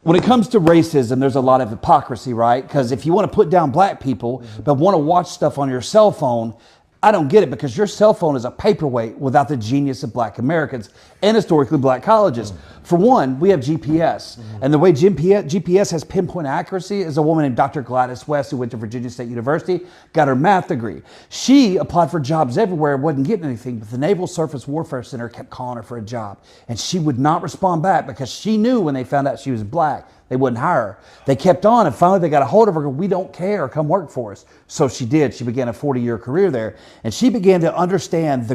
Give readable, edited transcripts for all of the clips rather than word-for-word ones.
When it comes to racism, there's a lot of hypocrisy, right? Because if you want to put down black people, but want to watch stuff on your cell phone, I don't get it, because your cell phone is a paperweight without the genius of black Americans and historically black colleges. For one, we have GPS. And the way GPS has pinpoint accuracy is a woman named Dr. Gladys West, who went to Virginia State University, got her math degree. She applied for jobs everywhere, wasn't getting anything, but the Naval Surface Warfare Center kept calling her for a job. And she would not respond back, because she knew when they found out she was black, they wouldn't hire her. They kept on, and finally they got a hold of her. We don't care, come work for us. So she did. She began a 40-year career there, and she began to understand the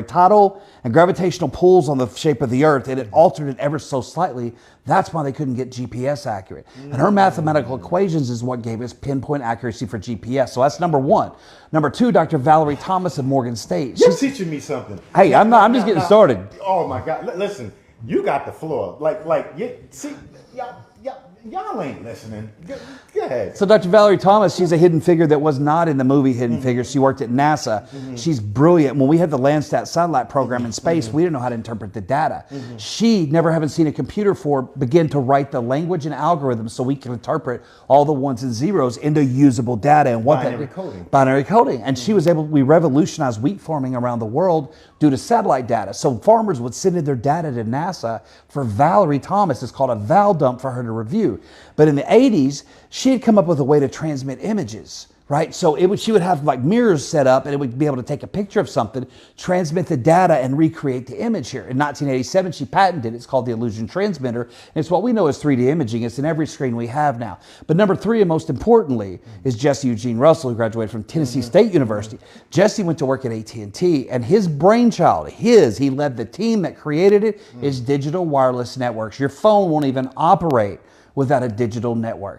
tidal and gravitational pulls on the shape of the earth, and it altered it ever so slightly. That's why they couldn't get GPS accurate. And her mathematical equations is what gave us pinpoint accuracy for GPS. So that's number one. Number two, Dr. Valerie Thomas of Morgan State. You're teaching me something. Hey, I'm just getting started. Oh my God! Listen, you got the floor. Y'all ain't listening. Go ahead. So Dr. Valerie Thomas, she's a hidden figure that was not in the movie Hidden Figures. She worked at NASA. She's brilliant. When we had the Landsat satellite program in space, we didn't know how to interpret the data. She, never having seen a computer before, began to write the language and algorithms so we can interpret all the ones and zeros into usable data. And what binary coding. And she was able, we revolutionized wheat farming around the world due to satellite data. So farmers would send in their data to NASA for Valerie Thomas. It's called a Val dump for her to review. But in the 80s, she had come up with a way to transmit images, right? So she would have like mirrors set up, and it would be able to take a picture of something, transmit the data, and recreate the image here. In 1987, she patented it. It's called the Illusion Transmitter. And it's what we know as 3D imaging. It's in every screen we have now. But number three, and most importantly, is Jesse Eugene Russell, who graduated from Tennessee State University. Jesse went to work at AT&T, and his brainchild, he led the team that created it, is digital wireless networks. Your phone won't even operate without a digital network.